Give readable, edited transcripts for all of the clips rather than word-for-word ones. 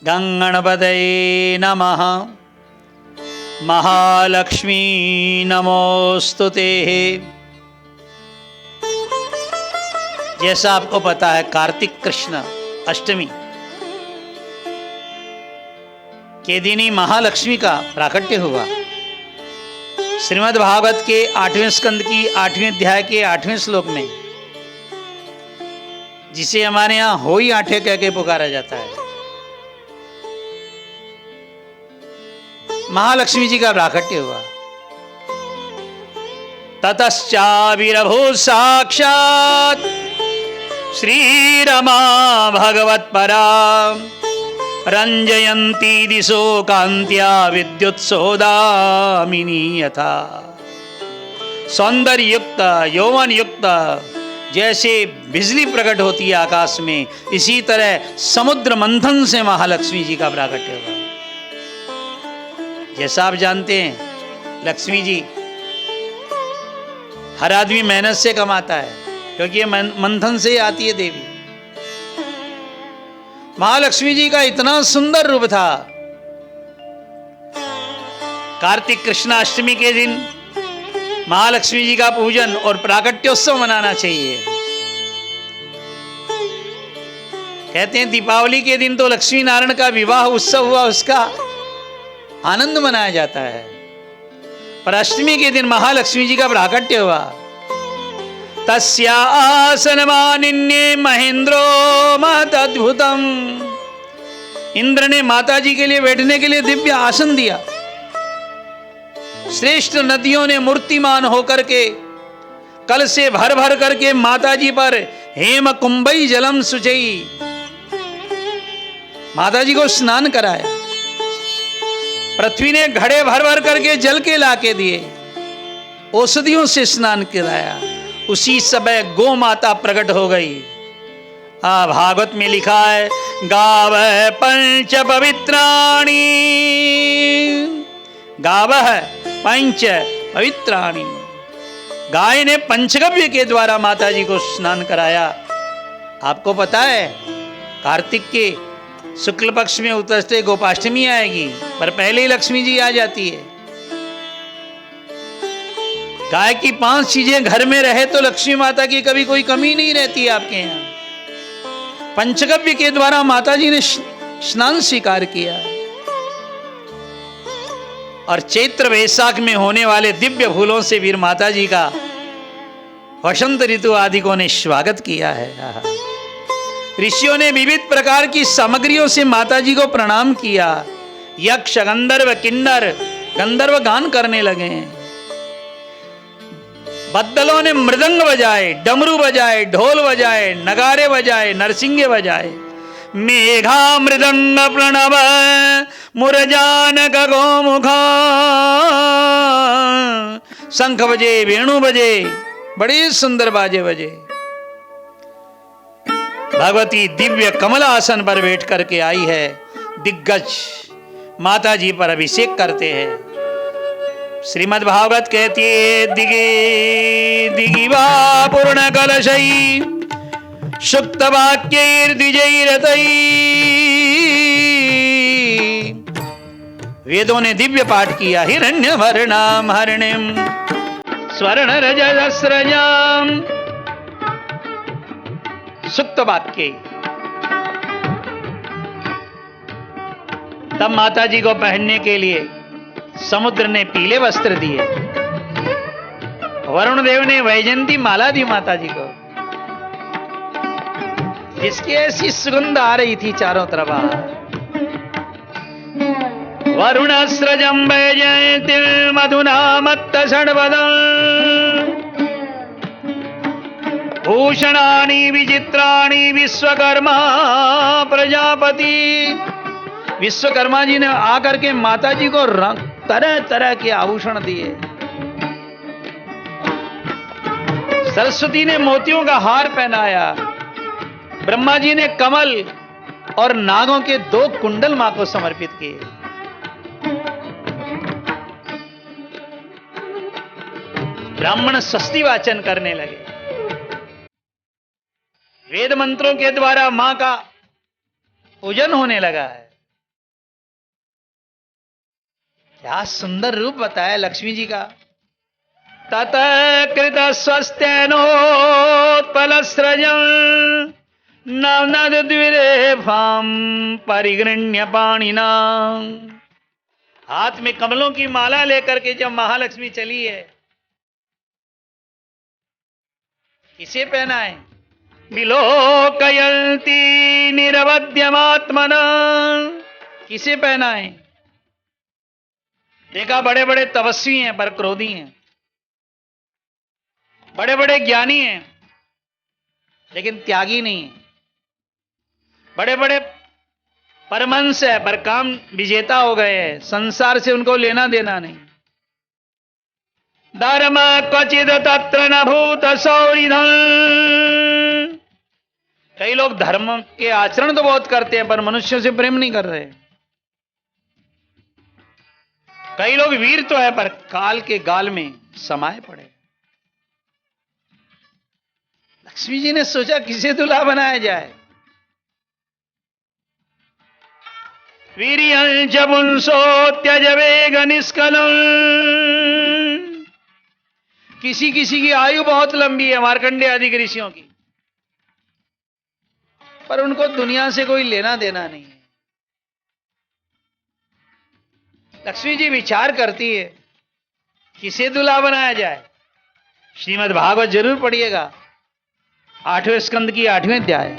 गंगणपतये नमः। महालक्ष्मी नमोस्तुते। जैसा आपको पता है, कार्तिक कृष्ण अष्टमी के दिन ही महालक्ष्मी का प्राकट्य हुआ। श्रीमद् भागवत के 8वें स्कंद की 8वें अध्याय के 8वें श्लोक में, जिसे हमारे यहां होई आठे कह के पुकारा जाता है, महालक्ष्मी जी का प्राकट्य हुआ। ततश्चाविरभूत् साक्षात् श्री रमा भगवत्परा रंजयन्ती दिशो कांत्या विद्युत्सोदामिनी यथा। सौंदर्य युक्त, यौवन युक्त जैसे बिजली प्रकट होती है आकाश में, इसी तरह समुद्र मंथन से महालक्ष्मी जी का प्राकट्य हुआ। जैसा आप जानते हैं, लक्ष्मी जी हर आदमी मेहनत से कमाता है, क्योंकि ये मंथन से आती है देवी। महालक्ष्मी जी का इतना सुंदर रूप था। कार्तिक कृष्णाष्टमी के दिन महालक्ष्मी जी का पूजन और प्राकट्योत्सव मनाना चाहिए। कहते हैं दीपावली के दिन तो लक्ष्मी नारायण का विवाह उत्सव हुआ, उसका आनंद मनाया जाता है, पर अष्टमी के दिन महालक्ष्मी जी का प्राकट्य हुआ। तस्या आसनमानिन्ये महेंद्रो महदद्भुतम। इंद्र ने माता जी के लिए बैठने के लिए दिव्य आसन दिया। श्रेष्ठ नदियों ने मूर्तिमान होकर के कल से भर भर करके माता जी पर हेम कुंभई जलम सुचई, माता जी को स्नान कराया। पृथ्वी ने घड़े भर भर करके जल के लाके दिए, औषधियों से स्नान कराया। उसी समय गो माता प्रकट हो गई। भागवत में लिखा है, गावः पंच पवित्राणि, गावः पंच पवित्राणि। गाय ने पंचगव्य के द्वारा माता जी को स्नान कराया। आपको पता है, कार्तिक के शुक्ल पक्ष में उतरते गोपाष्टमी आएगी, पर पहले ही लक्ष्मी जी आ जाती है। गाय की 5 चीजें घर में रहे तो लक्ष्मी माता की कभी कोई कमी नहीं रहती आपके यहां। पंचगव्य के द्वारा माता जी ने स्नान स्वीकार किया, और चैत्र वैशाख में होने वाले दिव्य फूलों से वीर माता जी का वसंत ऋतु आदिकों ने स्वागत किया है। ऋषियों ने विविध प्रकार की सामग्रियों से माता जी को प्रणाम किया। यक्ष, गंधर्व, किन्नर गंधर्व गान करने लगे। बद्दलों ने मृदंग बजाए, डमरू बजाए, ढोल बजाए, नगारे बजाए, नरसिंगे बजाए। मेघा मृदंग प्रणव मुरजानक गोमुखा, शंख बजे, वेणु बजे, बड़े सुंदर बाजे बजे। भगवती दिव्य कमल आसन पर बैठ करके आई है। दिग्गज माता जी पर अभिषेक करते हैं। श्रीमद् भागवत कहती है, दिगे दिगिवा पूर्ण कलशई सुक्त वाक्यैर्द्विजैरतै। वेदों ने दिव्य पाठ किया। हिरण्य वर्णाम हरिणीम स्वर्ण रजस्रजाम सुक्त वाक्य। तब माता जी को पहनने के लिए समुद्र ने पीले वस्त्र दिए। वरुण देव ने वैजंती माला दी माता जी को, जिसकी ऐसी सुगंध आ रही थी चारों तरफ। वरुणस्रजं वैजयन्ती मधुना मत्त षड्वदं भूषणानि विचित्राणि विश्वकर्मा प्रजापति। विश्वकर्मा जी ने आकर के माता जी को तरह तरह के आभूषण दिए। सरस्वती ने मोतियों का हार पहनाया। ब्रह्मा जी ने कमल और नागों के 2 कुंडल मां को समर्पित किए। ब्राह्मण स्वस्ति वाचन करने लगे। वेद मंत्रों के द्वारा मां का पूजन होने लगा है। क्या सुंदर रूप बताया लक्ष्मी जी का। तत कृत स्वस्तेनोत्पलस्रजं नवनद्विरेफां परिगृह्य पाणिना। हाथ में कमलों की माला लेकर के जब महालक्ष्मी चली है, किसे पहना है? विलोकयन्ती निरवध्यमात्मना, किसे पहना है? देखा बड़े बड़े तपस्वी हैं पर क्रोधी हैं, बड़े बड़े ज्ञानी हैं लेकिन त्यागी नहीं है, बड़े बड़े परमहंस है पर काम विजेता हो गए हैं, संसार से उनको लेना देना नहीं। धर्म क्वचिद तत्र न भूत सौरिधं। कई लोग धर्म के आचरण तो बहुत करते हैं पर मनुष्यों से प्रेम नहीं कर रहे। कई लोग वीर तो है पर काल के गाल में समाये पड़े। लक्ष्मी जी ने सोचा किसे दूल्हा बनाया जाए। वीर्यं च पुंसो त्यज वेग निष्कलं। किसी किसी की आयु बहुत लंबी है, मार्कंडेय आदि ऋषियों की, पर उनको दुनिया से कोई लेना देना नहीं है। लक्ष्मी जी विचार करती है किसे दूल्हा बनाया जाए। श्रीमद् भागवत जरूर पढ़िएगा, 8वें स्कंद की 8वें अध्याय।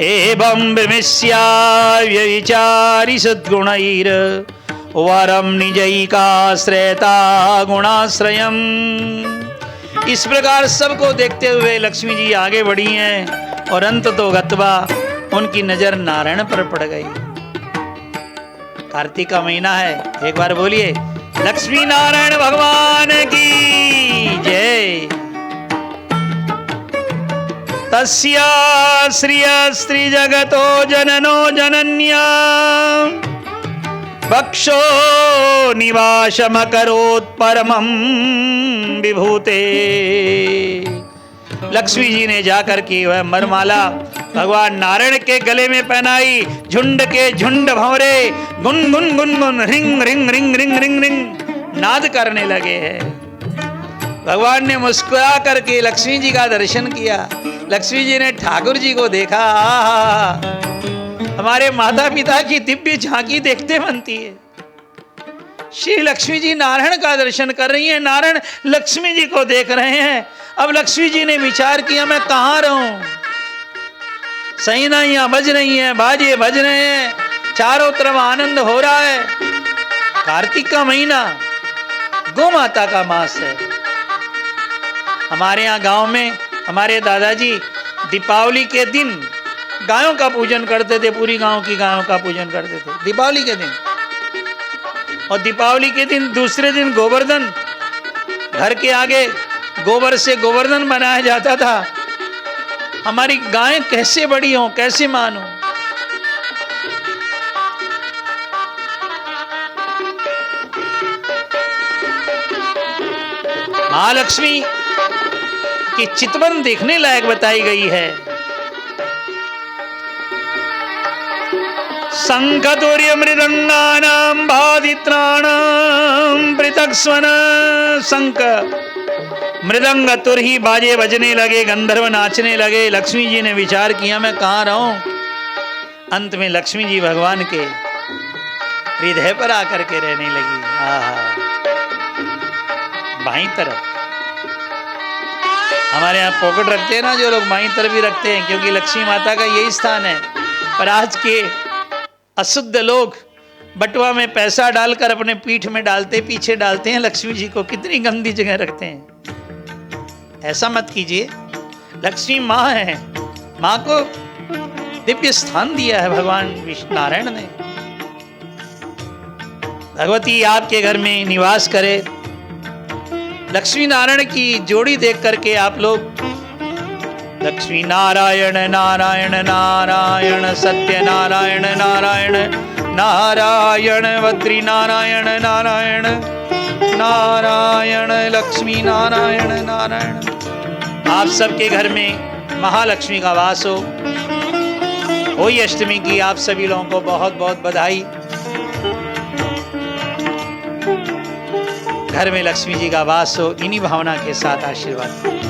एवं विचारि सद्गुणैर वरम निजैकाश्रयता गुणाश्रयम्। इस प्रकार सबको देखते हुए लक्ष्मी जी आगे बढ़ी हैं और अंत तो गत्वा उनकी नजर नारायण पर पड़ गई। कार्तिक का महीना है, एक बार बोलिए लक्ष्मी नारायण भगवान की जय। तस्या श्रिया स्त्री जगतो जननो जनन्या वक्षो निवासमकरोत् परमं विभूते। लक्ष्मी जी ने जाकर के वह मरमाला भगवान नारायण के गले में पहनाई। झुंड के झुंड भंवरे गुन गुन गुन गुन ring ring ring ring ring ring नाद करने लगे हैं। भगवान ने मुस्कुरा करके लक्ष्मी जी का दर्शन किया। लक्ष्मी जी ने ठाकुर जी को देखा। हमारे माता पिता की दिव्य झांकी देखते बनती है। श्री लक्ष्मी जी नारायण का दर्शन कर रही हैं, नारायण लक्ष्मी जी को देख रहे हैं। अब लक्ष्मी जी ने विचार किया मैं कहां रहूं। सैनाइयां बज रही हैं, बाजे बज रहे हैं, चारों तरफ आनंद हो रहा है। कार्तिक का महीना गौ माता का मास है। हमारे यहाँ गांव में हमारे दादाजी दीपावली के दिन गायों का पूजन करते थे, पूरी गांव की गायों का पूजन करते थे दीपावली के दिन। और दीपावली के दिन दूसरे दिन गोवर्धन, घर के आगे गोबर से गोवर्धन बनाया जाता था। हमारी गायें कैसे बड़ी हों, कैसे मानो। महालक्ष्मी की चितवन देखने लायक बताई गई है। शंखतुर्य मृदंगानां बादित्राणां पृथक् स्वन। शंख मृदंग तुरही बाजे बजने लगे, गंधर्व नाचने लगे। लक्ष्मी जी ने विचार किया मैं कहां रहूं। अंत में लक्ष्मी जी भगवान के हृदय पर आकर के रहने लगी। बाईं तरफ हमारे यहाँ पॉकेट रखते हैं ना जो लोग, बाईं तरफ भी रखते हैं क्योंकि लक्ष्मी माता का यही स्थान है। पर आज के अशुद्ध लोग बटुआ में पैसा डालकर अपने पीठ में डालते, पीछे डालते हैं लक्ष्मी जी को। कितनी गंदी जगह रखते हैं। ऐसा मत कीजिए। लक्ष्मी माँ है, माँ को दिव्य स्थान दिया है भगवान विष्णु नारायण ने। भगवती आपके घर में निवास करे। लक्ष्मी नारायण की जोड़ी देख करके आप लोग लक्ष्मी नारायण नारायण नारायण सत्य नारायण नारायण नारायण बद्री नारायण नारायण नारायण लक्ष्मी नारायण नारायण। आप सबके घर में महालक्ष्मी का वास हो। होली अष्टमी की आप सभी लोगों को बहुत बहुत बधाई। घर में लक्ष्मी जी का वास हो, इन्हीं भावना के साथ आशीर्वाद।